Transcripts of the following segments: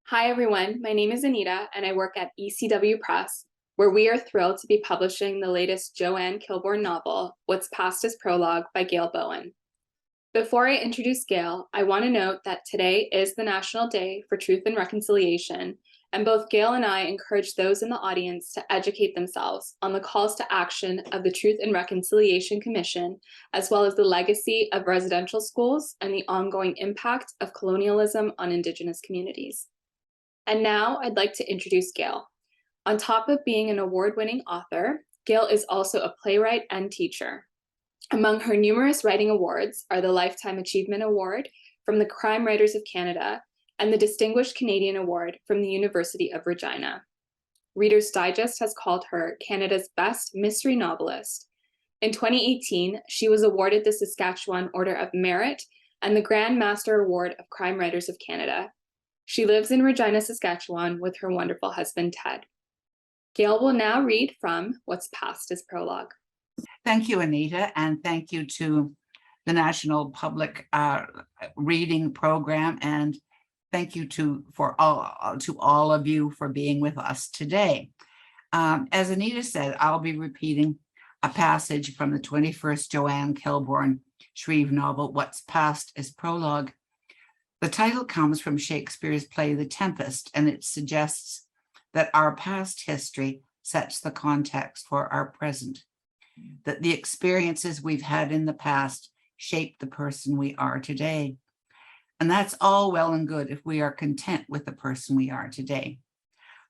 Hi, everyone. My name is Anita, and I work at ECW Press, where we are thrilled to be publishing the latest Joanne Kilbourne novel, What's Past Is Prologue by Gail Bowen. Before I introduce Gail, I want to note that today is the National Day for Truth and Reconciliation, and both Gail and I encourage those in the audience to educate themselves on the calls to action of the Truth and Reconciliation Commission, as well as the legacy of residential schools and the ongoing impact of colonialism on Indigenous communities. And now I'd like to introduce Gail. On top of being an award-winning author, Gail is also a playwright and teacher. Among her numerous writing awards are the Lifetime Achievement Award from the Crime Writers of Canada and the Distinguished Canadian Award from the University of Regina. Reader's Digest has called her Canada's best mystery novelist. In 2018, she was awarded the Saskatchewan Order of Merit and the Grand Master Award of Crime Writers of Canada. She lives in Regina, Saskatchewan with her wonderful husband, Ted. Gail will now read from What's Past Is Prologue. Thank you, Anita, and thank you to the National Public Reading Program, and thank you to all of you for being with us today. As Anita said, I'll be repeating a passage from the 21st Joanne Kilbourne Shreve novel, What's Past Is Prologue. The title comes from Shakespeare's play The Tempest, and it suggests that our past history sets the context for our present, that the experiences we've had in the past shape the person we are today. And that's all well and good if we are content with the person we are today.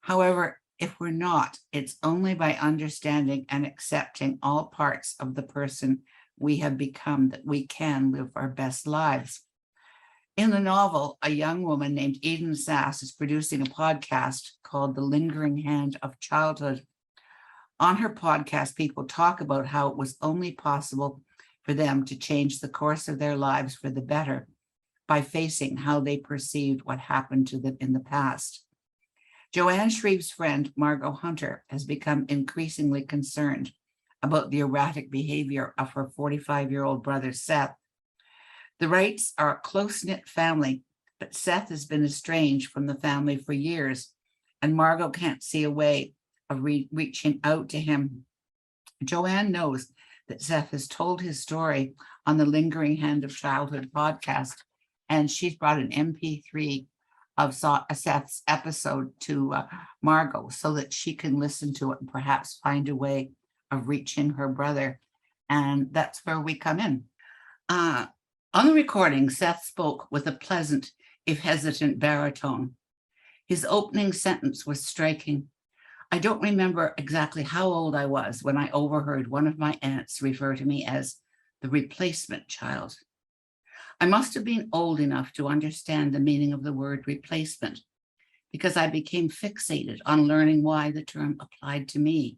However, if we're not, it's only by understanding and accepting all parts of the person we have become that we can live our best lives. In the novel, a young woman named Eden Sass is producing a podcast called The Lingering Hand of Childhood. On her podcast, people talk about how it was only possible for them to change the course of their lives for the better by facing how they perceived what happened to them in the past. Joanne Shreve's friend, Margot Hunter, has become increasingly concerned about the erratic behavior of her 45-year-old brother, Seth. The Wrights are a close-knit family, but Seth has been estranged from the family for years, and Margot can't see a way of reaching out to him. Joanne knows that Seth has told his story on the Lingering Hand of Childhood podcast, and she's brought an MP3 of Seth's episode to Margot so that she can listen to it and perhaps find a way of reaching her brother. And that's where we come in. On the recording, Seth spoke with a pleasant, if hesitant, baritone. His opening sentence was striking. I don't remember exactly how old I was when I overheard one of my aunts refer to me as the replacement child. I must have been old enough to understand the meaning of the word replacement, because I became fixated on learning why the term applied to me.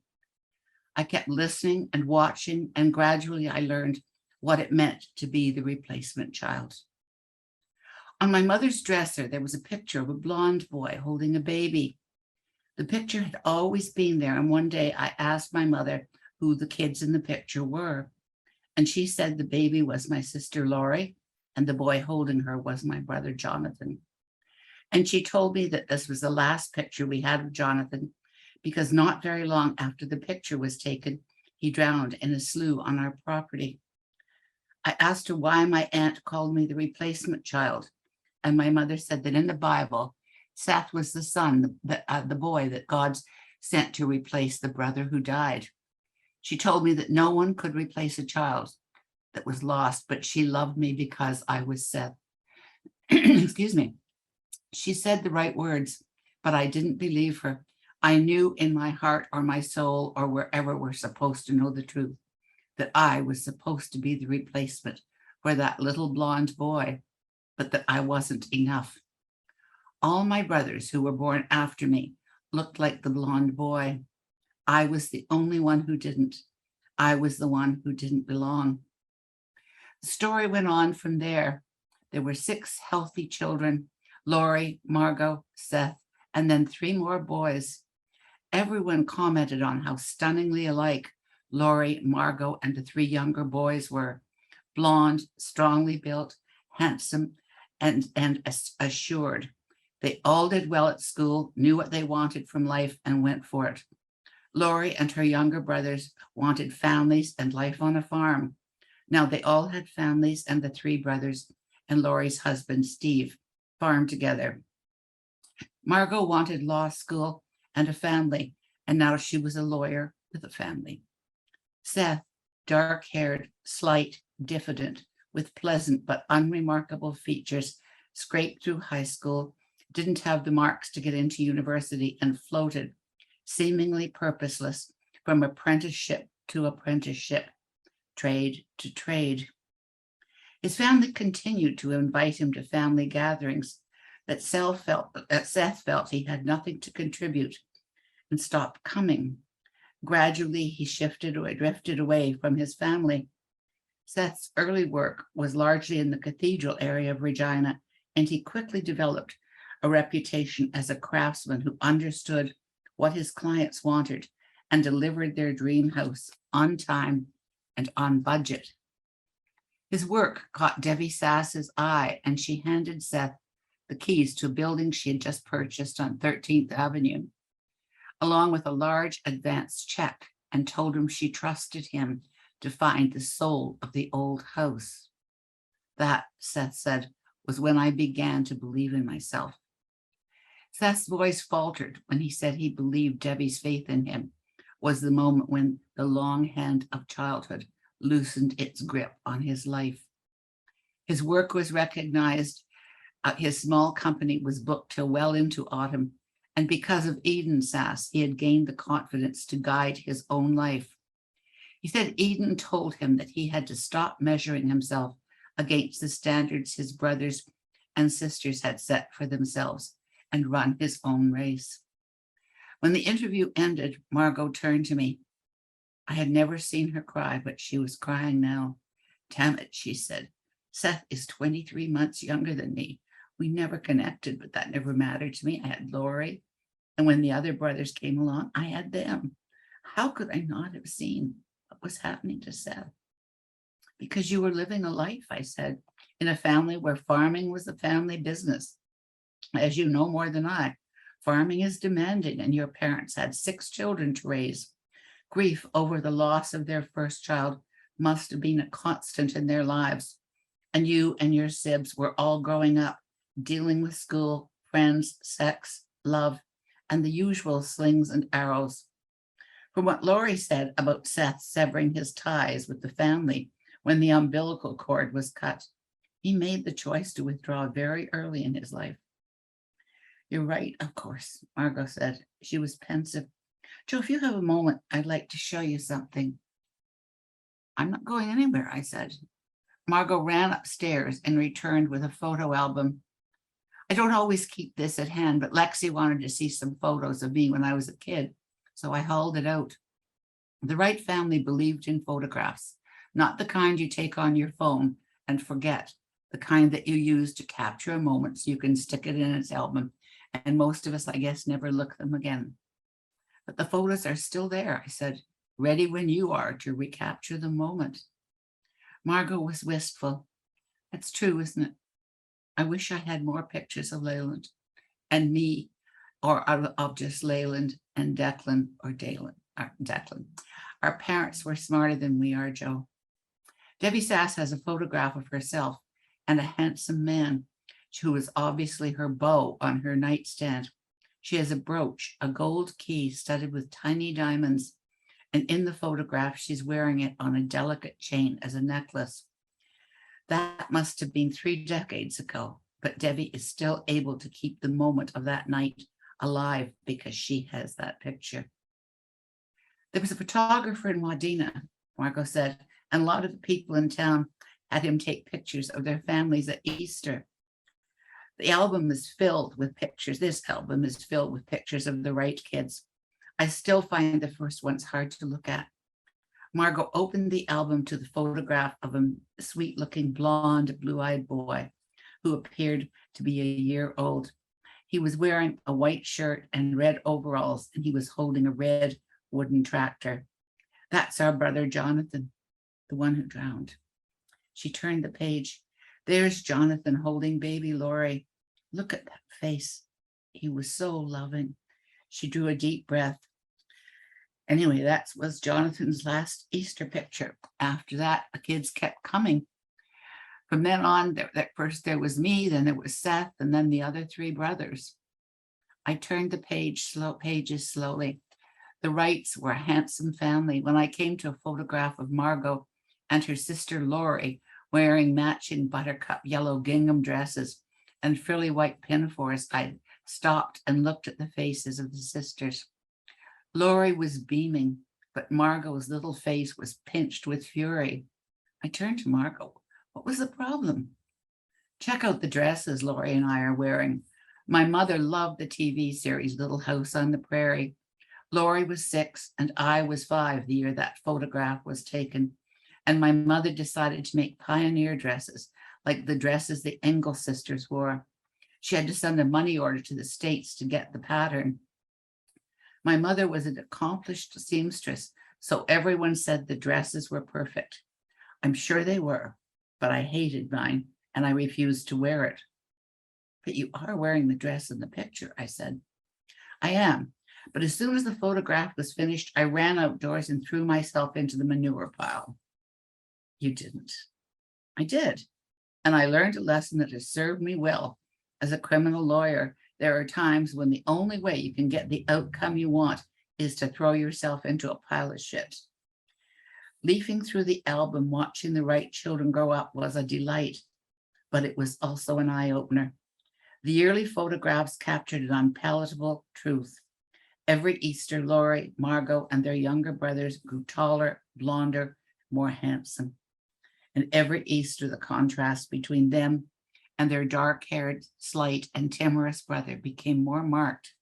I kept listening and watching, and gradually I learned what it meant to be the replacement child. On my mother's dresser, there was a picture of a blonde boy holding a baby. The picture had always been there, and one day I asked my mother who the kids in the picture were, and she said the baby was my sister Laurie, and the boy holding her was my brother Jonathan. And she told me that this was the last picture we had of Jonathan, because not very long after the picture was taken, he drowned in a slough on our property. I asked her why my aunt called me the replacement child, and my mother said that in the Bible, Seth was the son, the boy that God sent to replace the brother who died. She told me that no one could replace a child that was lost, but she loved me because I was Seth. Excuse me. She said the right words, but I didn't believe her. I knew in my heart or my soul or wherever we're supposed to know the truth that I was supposed to be the replacement for that little blonde boy, but that I wasn't enough. All my brothers who were born after me looked like the blonde boy. I was the only one who didn't. I was the one who didn't belong. The story went on from there. There were 6 healthy children, Laurie, Margot, Seth, and then 3 more boys. Everyone commented on how stunningly alike Laurie, Margot, and the 3 younger boys were: blonde, strongly built, handsome, and assured. They all did well at school, knew what they wanted from life, and went for it. Lori and her younger brothers wanted families and life on a farm. Now they all had families, and the three brothers and Lori's husband, Steve, farmed together. Margot wanted law school and a family, and now she was a lawyer with a family. Seth, dark-haired, slight, diffident, with pleasant but unremarkable features, scraped through high school, didn't have the marks to get into university, and floated, seemingly purposeless, from apprenticeship to apprenticeship, trade to trade. His family continued to invite him to family gatherings that Seth felt he had nothing to contribute, and stopped coming. Gradually, he drifted away from his family. Seth's early work was largely in the cathedral area of Regina, and he quickly developed a reputation as a craftsman who understood what his clients wanted and delivered their dream house on time and on budget. His work caught Debbie Sass's eye, and she handed Seth the keys to a building she had just purchased on 13th Avenue, along with a large advance check, and told him she trusted him to find the soul of the old house. That, Seth said, was when I began to believe in myself. Seth's voice faltered when he said he believed Debbie's faith in him was the moment when the long hand of childhood loosened its grip on his life. His work was recognized. His small company was booked till well into autumn, and because of Eden Sass, he had gained the confidence to guide his own life. He said Eden told him that he had to stop measuring himself against the standards his brothers and sisters had set for themselves and run his own race. When the interview ended, Margot turned to me. I had never seen her cry, but she was crying now. Damn it, she said. Seth is 23 months younger than me. We never connected, but that never mattered to me. I had Lori, and when the other brothers came along, I had them. How could I not have seen what was happening to Seth? Because you were living a life, I said, in a family where farming was a family business. As you know more than I, farming is demanding, and your parents had 6 children to raise. Grief over the loss of their first child must have been a constant in their lives. And you and your sibs were all growing up, dealing with school, friends, sex, love, and the usual slings and arrows. From what Lori said about Seth severing his ties with the family when the umbilical cord was cut, he made the choice to withdraw very early in his life. You're right, of course, Margot said. She was pensive. Joe, if you have a moment, I'd like to show you something. I'm not going anywhere, I said. Margot ran upstairs and returned with a photo album. I don't always keep this at hand, but Lexi wanted to see some photos of me when I was a kid, so I hauled it out. The Wright family believed in photographs, not the kind you take on your phone and forget, the kind that you use to capture a moment so you can stick it in its album. And most of us, I guess, never look them again. But the photos are still there, I said, ready when you are to recapture the moment. Margot was wistful. That's true, isn't it? I wish I had more pictures of Leyland and me, or of just Leyland and Declan or Declan. Our parents were smarter than we are, Joe. Debbie Sass has a photograph of herself and a handsome man who is obviously her beau on her nightstand. She has a brooch, a gold key studded with tiny diamonds, and in the photograph, she's wearing it on a delicate chain as a necklace. That must have been 3 decades ago, but Debbie is still able to keep the moment of that night alive because she has that picture. There was a photographer in Wadena, Margot said, and a lot of the people in town had him take pictures of their families at Easter. The album is filled with pictures. This album is filled with pictures of the Wright kids. I still find the first ones hard to look at. Margot opened the album to the photograph of a sweet-looking blonde, blue-eyed boy who appeared to be a year old. He was wearing a white shirt and red overalls, and he was holding a red wooden tractor. That's our brother Jonathan, the one who drowned. She turned the page. There's Jonathan holding baby Lori. Look at that face. He was so loving. She drew a deep breath. Anyway, that was Jonathan's last Easter picture. After that, the kids kept coming. From then on, first there was me, then there was Seth, and then the other three brothers. I turned the pages slowly. The Wrights were a handsome family. When I came to a photograph of Margot and her sister Laurie wearing matching buttercup yellow gingham dresses and frilly white pinafores, I stopped and looked at the faces of the sisters. Laurie was beaming, but Margot's little face was pinched with fury. I turned to Margot. What was the problem? Check out the dresses Laurie and I are wearing. My mother loved the TV series Little House on the Prairie. Laurie was 6 and I was 5 the year that photograph was taken. And my mother decided to make pioneer dresses, like the dresses the Engel sisters wore. She had to send a money order to the States to get the pattern. My mother was an accomplished seamstress, so everyone said the dresses were perfect. I'm sure they were, but I hated mine and I refused to wear it. But you are wearing the dress in the picture, I said. I am, but as soon as the photograph was finished, I ran outdoors and threw myself into the manure pile. You didn't. I did. And I learned a lesson that has served me well. As a criminal lawyer, there are times when the only way you can get the outcome you want is to throw yourself into a pile of shit. Leafing through the album, watching the Wright children grow up was a delight, but it was also an eye-opener. The early photographs captured an unpalatable truth. Every Easter, Laurie, Margot, and their younger brothers grew taller, blonder, more handsome. And every Easter, the contrast between them and their dark-haired, slight, and timorous brother became more marked.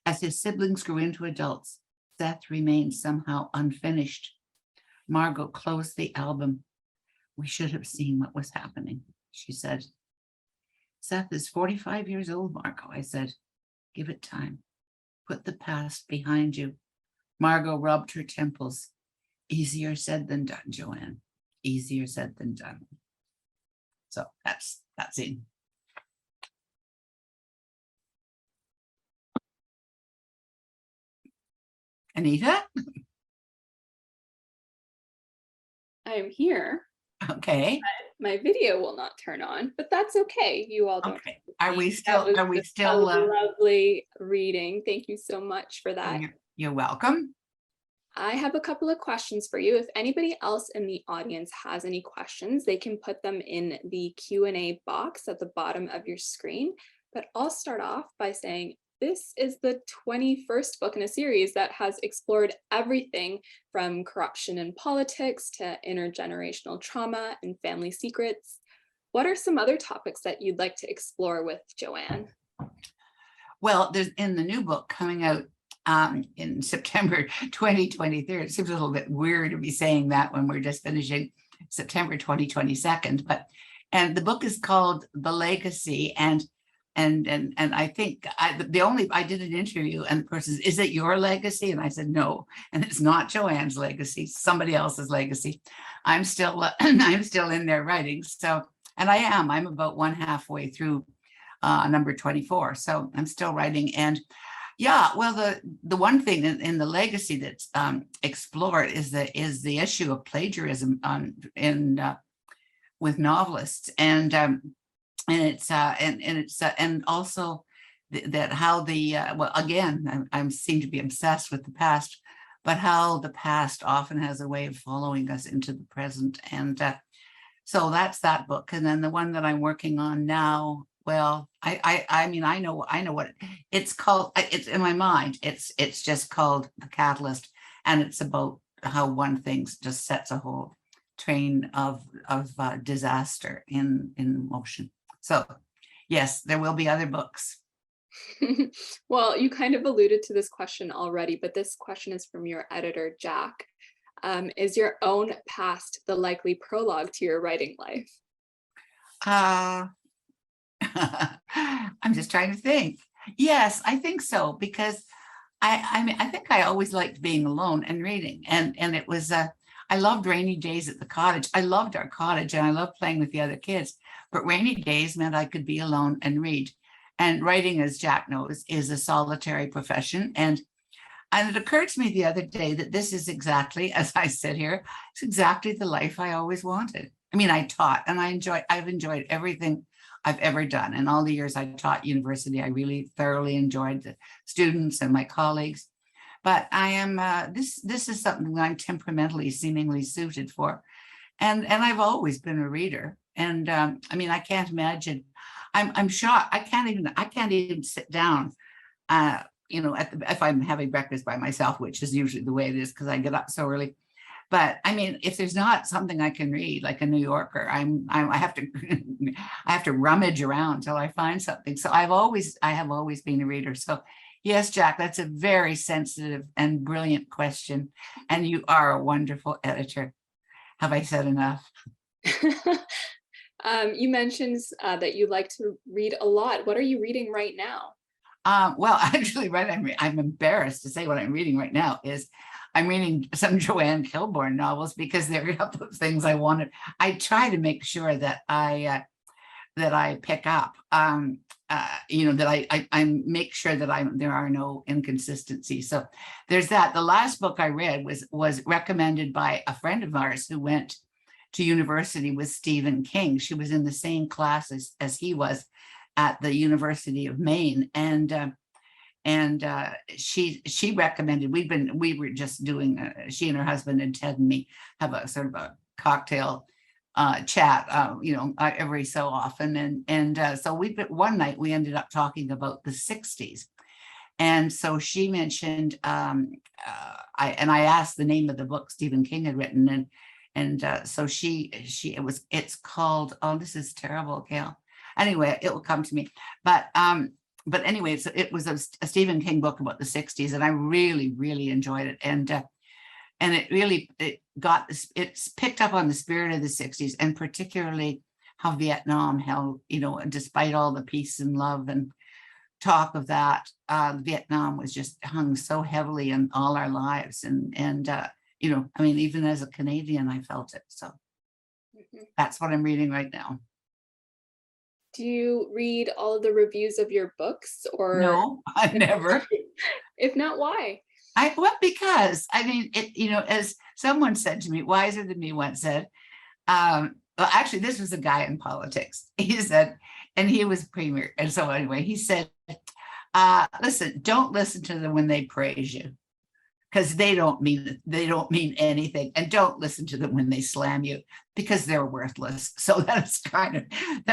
As his siblings grew into adults, Seth remained somehow unfinished. Margot closed the album. We should have seen what was happening, she said. Seth is 45 years old, Margot, I said. Give it time. Put the past behind you. Margot rubbed her temples. Easier said than done, Joanne. Easier said than done. So that's it. Anita? I'm here. Okay. My video will not turn on, but that's okay. You all don't. Okay. Are we still? Lovely reading. Thank you so much for that. You're welcome. I have a couple of questions for you. If anybody else in the audience has any questions, they can put them in the Q&A box at the bottom of your screen. But I'll start off by saying this is the 21st book in a series that has explored everything from corruption in politics to intergenerational trauma and family secrets. What are some other topics that you'd like to explore with Joanne? Well, there's in the new book coming out in September 2023. It seems a little bit weird to be saying that when we're just finishing September 2022. And the book is called The Legacy. And I think I did an interview and the person says, is it your legacy? And I said, no, and it's not Joanne's legacy, somebody else's legacy. I'm still in there writing. So, and I'm about halfway through number 24. So I'm still writing. And yeah, well, the one thing in the legacy that's explored is the issue of plagiarism with novelists, and also that how well, again, I seem to be obsessed with the past, but how the past often has a way of following us into the present, and so that's that book. And then the one that I'm working on now. Well, I mean, I know what it's called. It's in my mind. It's just called The Catalyst, and it's about how one thing just sets a whole train of disaster in motion. So, yes, there will be other books. Well, you kind of alluded to this question already, but this question is from your editor, Jack. Is your own past the likely prologue to your writing life? I'm just trying to think. Yes, I think so, because I mean, I think I always liked being alone and reading, and it was I loved rainy days at the cottage. I loved our cottage and I loved playing with the other kids, but rainy days meant I could be alone and read. And writing, as Jack knows, is a solitary profession. And it occurred to me the other day that this is exactly, as I sit here, it's exactly the life I always wanted. I mean, I taught and I've enjoyed everything I've ever done. And all the years I taught university, I really thoroughly enjoyed the students and my colleagues. But I am, this is something that I'm temperamentally seemingly suited for. And I've always been a reader. And I mean, I can't imagine, I'm shocked. I can't even sit down, if I'm having breakfast by myself, which is usually the way it is because I get up so early. But I mean, if there's not something I can read, like a New Yorker, I have to I have to rummage around till I find something. So I have always been a reader. So yes, Jack, that's a very sensitive and brilliant question. And you are a wonderful editor. Have I said enough? You mentioned that you like to read a lot. What are you reading right now? Well, actually, I'm embarrassed to say what I'm reading right now is I'm reading some Joanne Kilbourne novels because there are a couple of things I wanted. I try to make sure that I pick up, that I make sure that there are no inconsistencies. So there's that. The last book I read was recommended by a friend of ours who went to university with Stephen King. She was in the same class as he was at the University of Maine, and she recommended. We were just doing. She and her husband and Ted and me have a sort of a cocktail chat, every so often, and so one night we ended up talking about the 60s, and so she mentioned I asked the name of the book Stephen King had written, and so it's called, oh, this is terrible, Gail. Anyway, it will come to me. But anyway, so it was a Stephen King book about the 60s, and I really, really enjoyed it. And it's picked up on the spirit of the 60s, and particularly how Vietnam held, despite all the peace and love and talk of that, Vietnam was just hung so heavily in all our lives. And I mean, even as a Canadian, I felt it. So that's what I'm reading right now. Do you read all of the reviews of your booooks, or no? I never. If not, why? Because I mean, as someone said to me, wiser than me once said, well, actually, this was a guy in politics. He said, and he was premier. And so anyway, he said, listen, don't listen to them when they praise you, because they don't mean anything, and don't listen to them when they slam you, because they're worthless. So that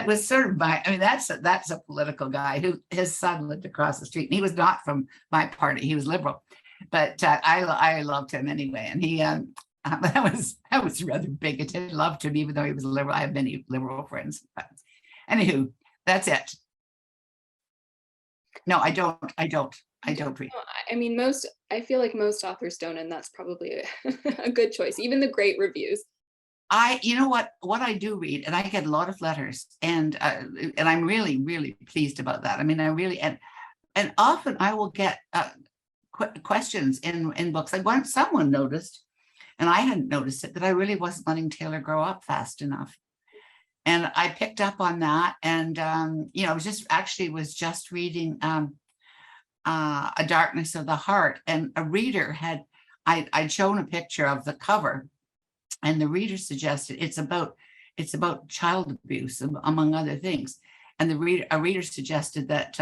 was sort of that's a political guy who his son lived across the street, and he was not from my party. He was liberal, but I loved him anyway. And he that was rather bigoted. Loved him even though he was a liberal. I have many liberal friends, but anywho, that's it. No, I don't read. I mean, I feel like most authors don't, and that's probably a good choice. Even the great reviews. You know what I do read, and I get a lot of letters, and I'm really, really pleased about that. I mean, I really, and often I will get questions in books. Like once someone noticed, and I hadn't noticed it, that I really wasn't letting Taylor grow up fast enough. And I picked up on that, and I was just reading A Darkness of the Heart, and a reader I'd shown a picture of the cover, and the reader suggested it's about child abuse, among other things. And a reader suggested that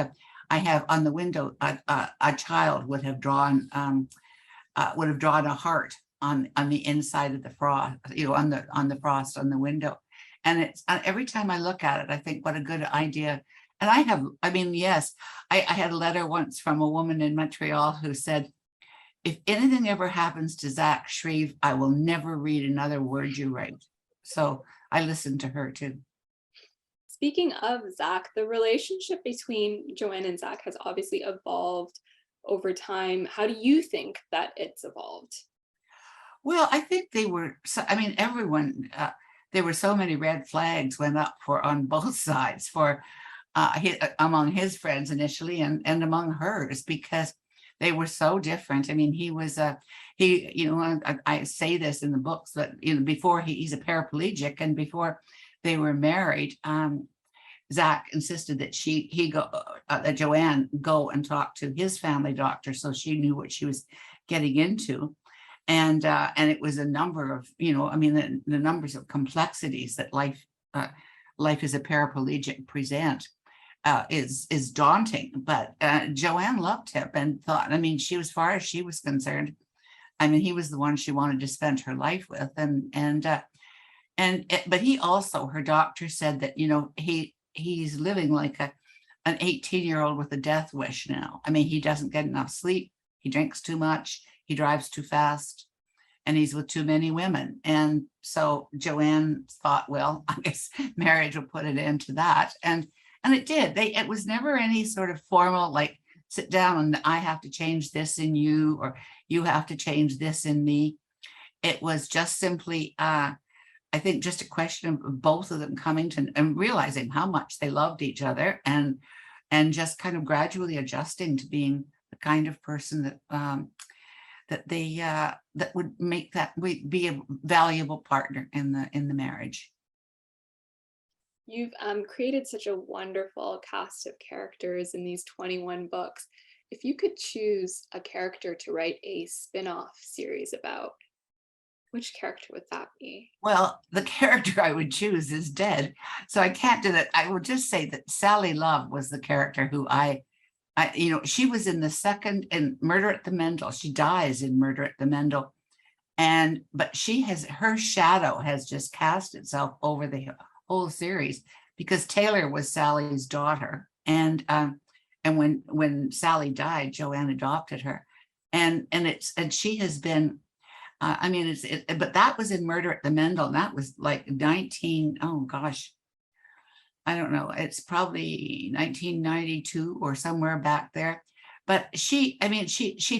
I have on the window a child would have drawn a heart on the inside of the frost, on the frost on the window. And it's every time I look at it, I think what a good idea. And yes, I had a letter once from a woman in Montreal who said, if anything ever happens to Zach Shreve, I will never read another word you write. So I listened to her too. Speaking of Zach, the relationship between Joanne and Zach has obviously evolved over time. How do you think that it's evolved? Well, I think there were so many red flags went up on both sides among his friends initially, and among hers, because they were so different. I mean, I say this in the books, but before he's a paraplegic, and before they were married, Zach insisted that that Joanne go and talk to his family doctor so she knew what she was getting into. And it was a number of, I mean, the numbers of complexities that life as a paraplegic present is daunting. But Joanne loved him and thought, I mean, as far as she was concerned, I mean, he was the one she wanted to spend her life with. But he also, her doctor said that, he's living like an 18-year-old with a death wish now. I mean, he doesn't get enough sleep. He drinks too much. He drives too fast. And he's with too many women. And so Joanne thought, well, I guess marriage will put an end to that. And it did. It was never any sort of formal, like, sit down and I have to change this in you, or you have to change this in me. It was just simply, I think, just a question of both of them coming to and realizing how much they loved each other, and just kind of gradually adjusting to being the kind of person that would make that be a valuable partner in the marriage. You've created such a wonderful cast of characters in these 21 books. If you could choose a character to write a spin-off series about, which character would that be? Well, the character I would choose is dead, so I can't do that. I would just say that Sally Love was the character who she was in the second in Murder at the Mendel. She dies in Murder at the Mendel. But her shadow has just cast itself over the whole series, because Taylor was Sally's daughter. And when Sally died, Joanne adopted her. And she has been, but that was in Murder at the Mendel. And that was like I don't know, it's probably 1992 or somewhere back there. But she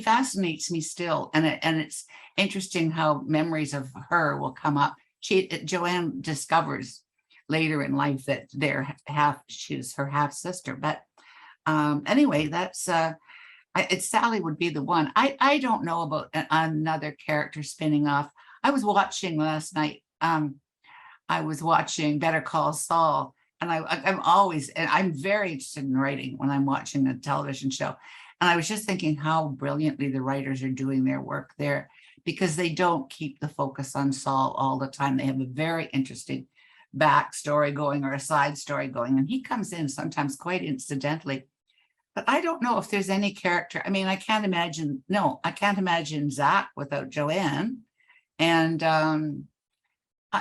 fascinates me still. And it's interesting how memories of her will come up. Joanne discovers later in life that she's her half sister. But anyway, that's Sally would be the one. I don't know about another character spinning off. I was watching last night. I was watching Better Call Saul. And I'm very interested in writing when I'm watching a television show. And I was just thinking how brilliantly the writers are doing their work there, because they don't keep the focus on Saul all the time. They have a very interesting backstory going, or a side story going. And he comes in sometimes quite incidentally. But I don't know if there's any character. I mean, I can't imagine Zach without Joanne. And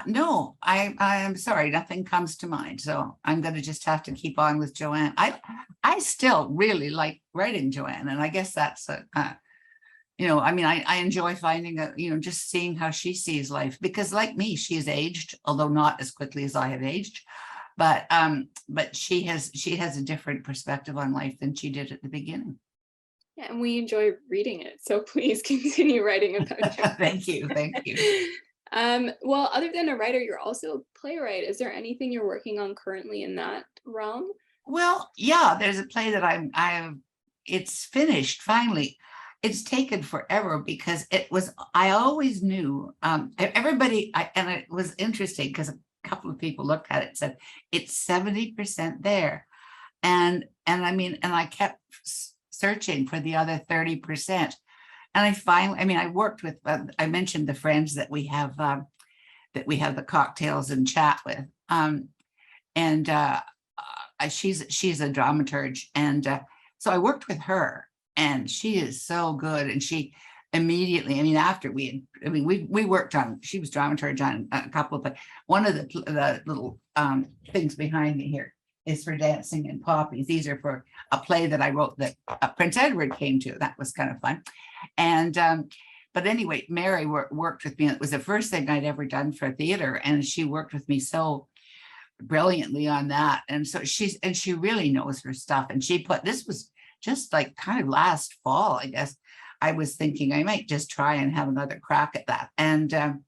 no, I am sorry, nothing comes to mind. So I'm going to just have to keep on with Joanne. I still really like writing Joanne, and I guess that's I enjoy finding just seeing how she sees life, because like me, she has aged, although not as quickly as I have aged. But she has a different perspective on life than she did at the beginning. Yeah, and we enjoy reading it. So please continue writing about Joanne. Thank you. Well, other than a writer, you're also a playwright. Is there anything you're working on currently in that realm? Well, yeah, there's a play that it's finished finally. It's taken forever because I always knew, and it was interesting because a couple of people looked at it and said, it's 70% there. And I kept searching for the other 30%. And I worked with, I mentioned the friends that we have the cocktails and chat with. She's a dramaturge. And so I worked with her, and she is so good. And she immediately, after we worked on, she was dramaturge on a couple of, but one of the little things behind me here is for Dancing and Poppies. These are for a play that I wrote that Prince Edward came to. That was kind of fun. And but anyway, Mary worked with me. It was the first thing I'd ever done for theater, and she worked with me so brilliantly on that. And so she really knows her stuff. And this was just like kind of last fall, I guess. I was thinking I might just try and have another crack at that. And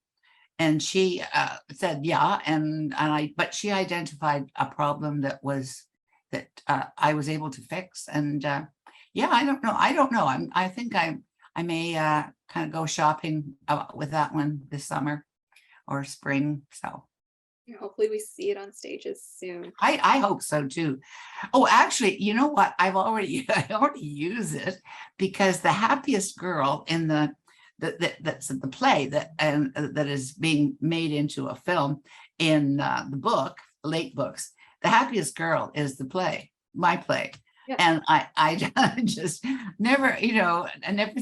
she said, yeah. But she identified a problem that I was able to fix. And yeah, I don't know. I think I may kind of go shopping with that one this summer or spring. So Hopefully we see it on stages soon. I hope so too. Oh, actually, you know what? I already use it because the happiest girl in that's the play that is being made into a film in the book, late books. The happiest girl is the play, my play. Yeah. And I just never, I never,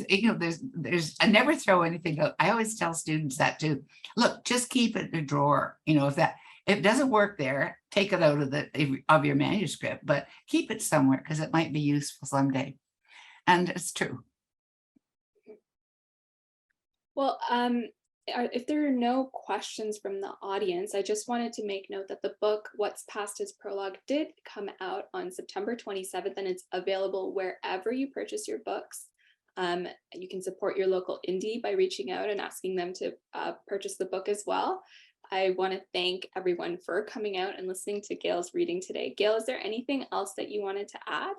I never throw anything out. I always tell students that too. Look, just keep it in a drawer. If it doesn't work there, take it out of your manuscript, but keep it somewhere because it might be useful someday. And it's true. Well, if there are no questions from the audience, I just wanted to make note that the book What's Past Is Prologue did come out on September 27th, and it's available wherever you purchase your books. You can support your local indie by reaching out and asking them to purchase the book as well. I want to thank everyone for coming out and listening to Gail's reading today. Gail, is there anything else that you wanted to add?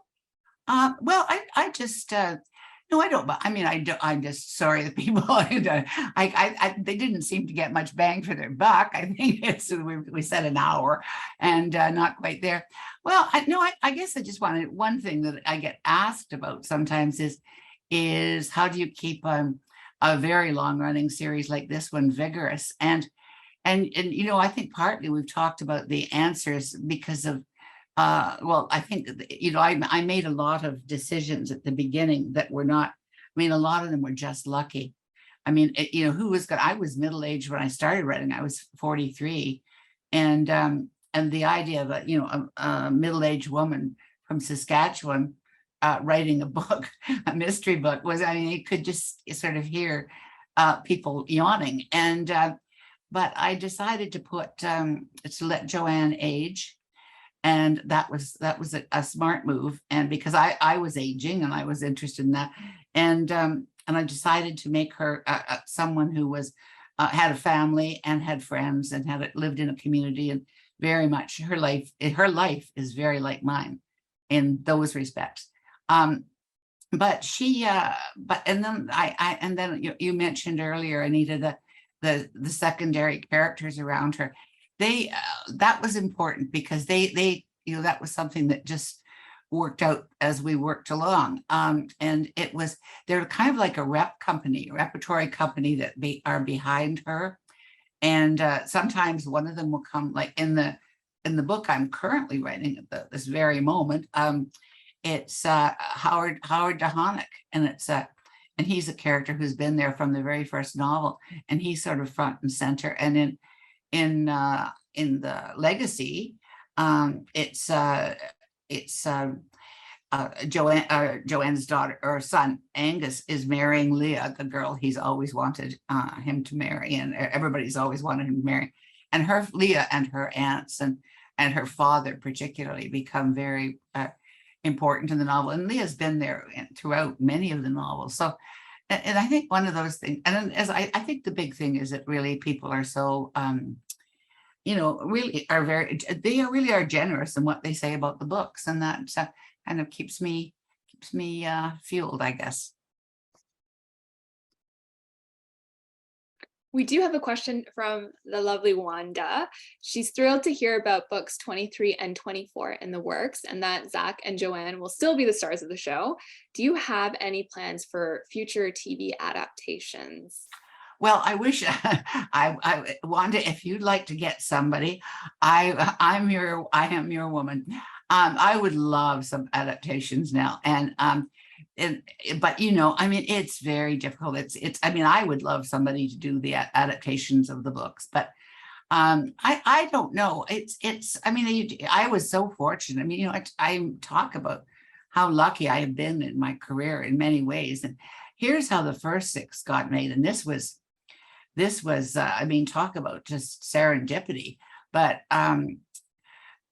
Well, I just no, I don't. I mean, I don't. I'm just sorry that people. They didn't seem to get much bang for their buck. I think we said an hour, and not quite there. Well, I guess I just wanted one thing that I get asked about sometimes is how do you keep a very long running series like this one vigorous and I think partly we've talked about the answers because of I think I made a lot of decisions at the beginning that were not. I mean, a lot of them were just lucky. I mean, who was good? I was middle-aged when I started writing. I was 43, and the idea that a middle-aged woman from Saskatchewan writing a book, a mystery book, was, I mean, you could just sort of hear people yawning, and but I decided to let Joanne age. And that was a smart move. And because I was aging and I was interested in that. And I decided to make her someone who was had a family and had friends and had lived in a community, and very much her life is very like mine in those respects. But and then you mentioned earlier, Anita, the secondary characters around her. That was important because they that was something that just worked out as we worked along. And they're kind of like a repertory company that are behind her. And sometimes one of them will come, like in the book I'm currently writing at this very moment. It's Howard DeHonick, and and he's a character who's been there from the very first novel, and he's sort of front and center. And in the legacy, it's Joanne's daughter or son Angus is marrying Leah, the girl he's always wanted him to marry, and everybody's always wanted him to marry. And Leah and her aunts and her father particularly become very important in the novel. And Leah's been there throughout many of the novels. So, and I think one of those things, and as I think the big thing is that really people are so, really are they really are generous in what they say about the books. And that kind of keeps me fueled, I guess. We do have a question from the lovely Wanda. She's thrilled to hear about books 23 and 24 in the works, and that Zach and Joanne will still be the stars of the show. Do you have any plans for future TV adaptations? Well, I wish I Wanda, if you'd like to get somebody, I am your woman. I would love some adaptations now, but I mean, it's very difficult. I mean, I would love somebody to do the adaptations of the books, but I don't know. I mean, I was so fortunate. I mean, I talk about how lucky I have been in my career in many ways, and here's how the first 6 got made. And this was I mean, talk about just serendipity. But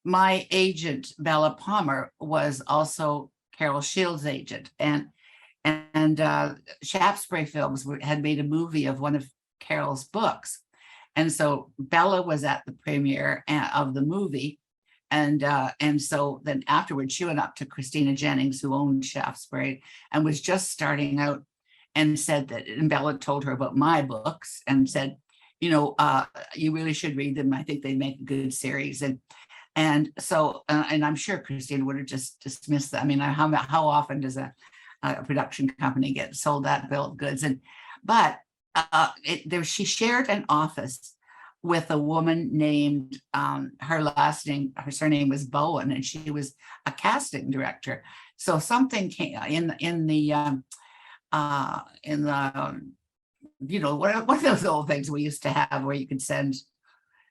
my agent Bella Palmer was also Carol Shields' agent, and Shaftesbury Films had made a movie of one of Carol's books, and so Bella was at the premiere of the movie, and so then afterwards she went up to Christina Jennings, who owned Shaftesbury and was just starting out, and said that, and Bella told her about my books and said, you really should read them. I think they make a good series. And so, and I'm sure Christine would have just dismissed that. I mean, how often does a production company get sold that bill of goods? But she shared an office with a woman named, her surname was Bowen, and she was a casting director. So something came in the one of those old things we used to have where you could send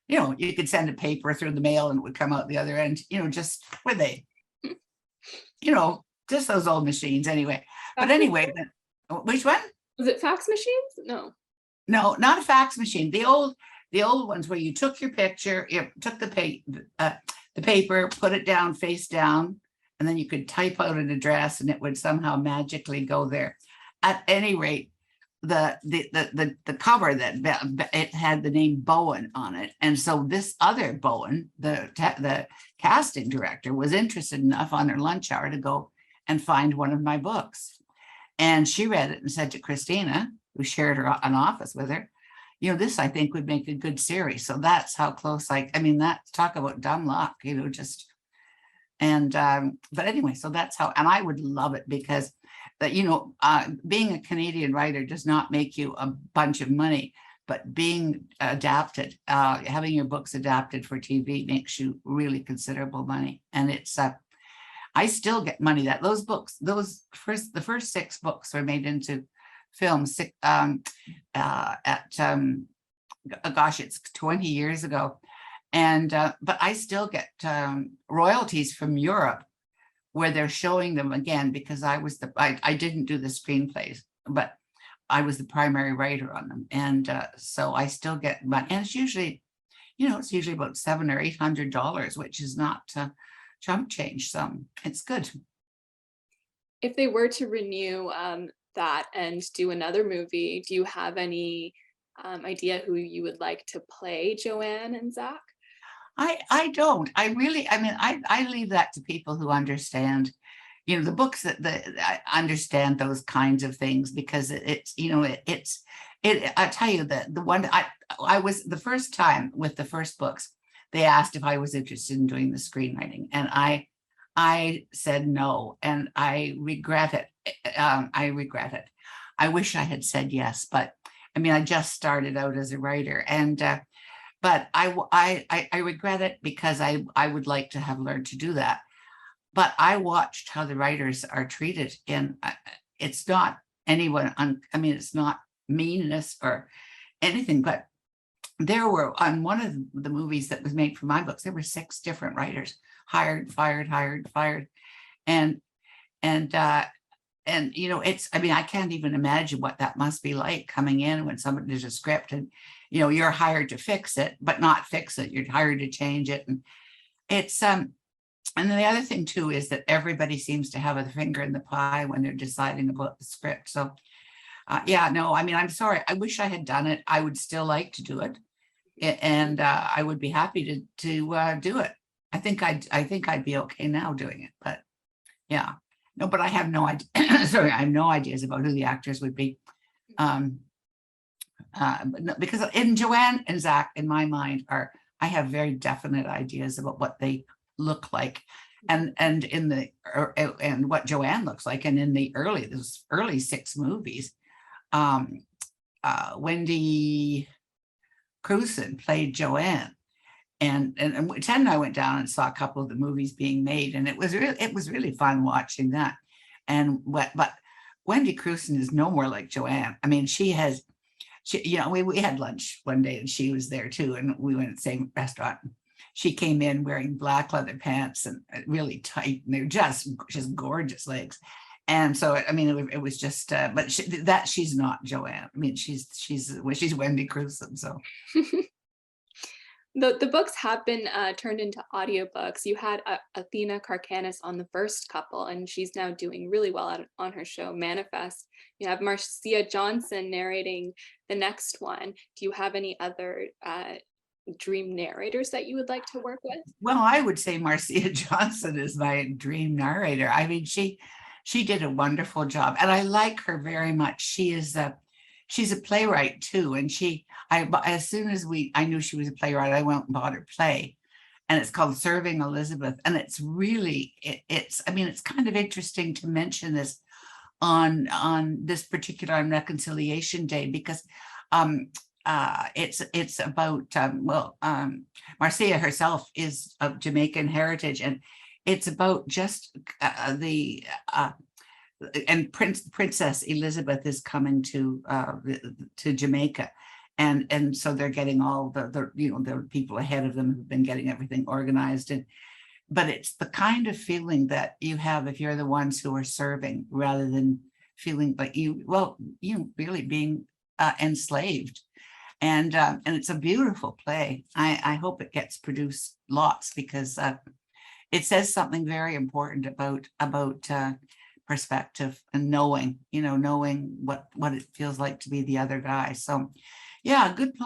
a paper through the mail and it would come out the other end, just where they, just those old machines anyway. But anyway, which one? Was it fax machines? No, not a fax machine. The old ones where you took your picture, you took the paper, put it down face down, and then you could type out an address and it would somehow magically go there. At any rate, the cover that it had the name Bowen on it, and so this other Bowen, the casting director, was interested enough on her lunch hour to go and find one of my books, and she read it and said to Christina, who shared an office with her, this I think would make a good series. So that's how close that's talk about dumb luck, just. And but anyway, so that's how, and I would love it because being a Canadian writer does not make you a bunch of money, but being adapted, having your books adapted for TV makes you really considerable money. And it's I still get money that those books, the first 6 books were made into films gosh, it's 20 years ago. And but I still get royalties from Europe where they're showing them again, because I didn't do the screenplays, but I was the primary writer on them. And so I still get money. And it's usually, it's usually about $700 or $800, which is not chump change. So it's good. If they were to renew that and do another movie, do you have any idea who you would like to play Joanne and Zach? I don't. I leave that to people who understand, the books that understand those kinds of things, because I tell you that the one I was the first time with the first books, they asked if I was interested in doing the screenwriting, and I said no, and I regret it. I regret it. I wish I had said yes, but I just started out as a writer, and but I regret it because I would like to have learned to do that. But I watched how the writers are treated, and it's not anyone. It's not meanness or anything, but there were, on one of the movies that was made for my books, there were 6 different writers hired, fired, and it's, I can't even imagine what that must be like, coming in when somebody there's a script and you're hired to fix it, but not fix it. You're hired to change it. And it's and then the other thing too is that everybody seems to have a finger in the pie when they're deciding about the script. So I'm sorry. I wish I had done it. I would still like to do it, and I would be happy to do it. I think I'd be okay now doing it, but yeah. No, but I have no idea. Sorry, I have no ideas about who the actors would be. But no, because in Joanne and Zach, in my mind, I have very definite ideas about what they look like, and what Joanne looks like. And in those early 6 movies, Wendy Crewson played Joanne. And Ted and I went down and saw a couple of the movies being made, and it was really fun watching that. But Wendy Crewson is no more like Joanne. we had lunch one day and she was there too, and we went to the same restaurant. She came in wearing black leather pants and really tight, and they're just gorgeous legs. And so it was just but she's not Joanne. She's Wendy Crewson. So The books have been turned into audiobooks. You had Athena Karkanis on the first couple, and she's now doing really well on her show Manifest. You have Marcia Johnson narrating the next one. Do you have any other dream narrators that you would like to work with? Well, I would say Marcia Johnson is my dream narrator. She did a wonderful job, and I like her very much. She is she's a playwright too. And as soon as I knew she was a playwright, I went and bought her play. And it's called Serving Elizabeth. And it's really, I mean, it's kind of interesting to mention this on this particular on Reconciliation Day, because it's about Marcia herself is of Jamaican heritage, and it's about just and Princess Elizabeth is coming to Jamaica, and so they're getting all the people ahead of them who've been getting everything organized, but it's the kind of feeling that you have if you're the ones who are serving, rather than feeling like you really being enslaved. And it's a beautiful play. I hope it gets produced lots, because it says something very important about perspective and knowing what it feels like to be the other guy. So yeah, good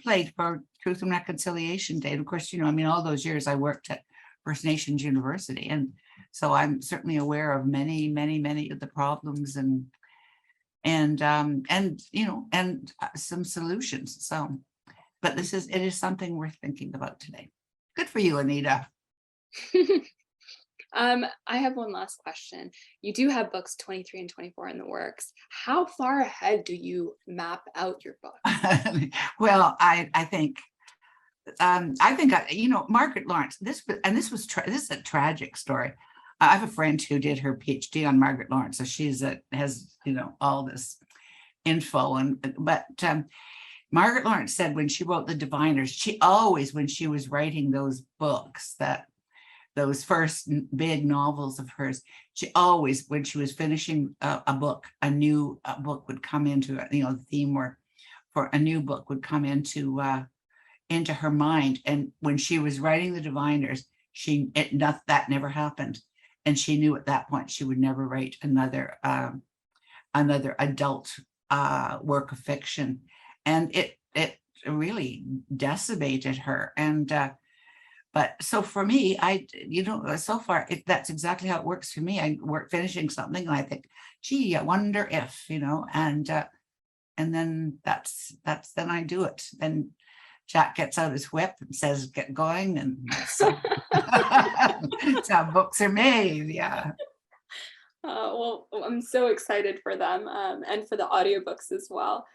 play for Truth and Reconciliation Day. And of course, I mean, all those years I worked at First Nations University, and so I'm certainly aware of many of the problems and some solutions. So, but it is something worth thinking about today. Good for you, Anita. I have one last question. You do have books 23 and 24 in the works. How far ahead do you map out your book? Well, I think Margaret Lawrence, this is a tragic story. I have a friend who did her PhD on Margaret Lawrence, so has all this info, but Margaret Lawrence said when she wrote The Diviners, she always, when she was writing those books, those first big novels of hers, she always, when she was finishing a book, a new book would come into the theme for a new book would come into her mind. And when she was writing The Diviners, that never happened, and she knew at that point she would never write another adult work of fiction, and it really decimated her. And but so for me, so far that's exactly how it works for me. I work finishing something and I think, gee, I wonder if, and then then I do it. Then Jack gets out his whip and says, get going. And that's how books are made. Yeah. Well, I'm so excited for them, and for the audiobooks as well.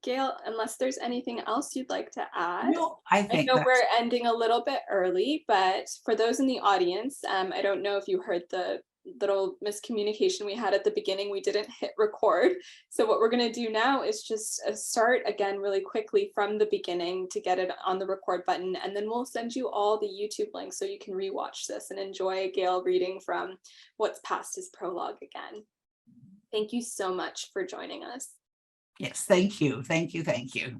Gail, unless there's anything else you'd like to add? No, I think know we're ending a little bit early, but for those in the audience, I don't know if you heard the little miscommunication we had at the beginning. We didn't hit record. So what we're going to do now is just start again really quickly from the beginning to get it on the record button, and then we'll send you all the YouTube links so you can rewatch this and enjoy Gail reading from What's Past Is Prologue again. Thank you so much for joining us. Yes, thank you. Thank you. Thank you.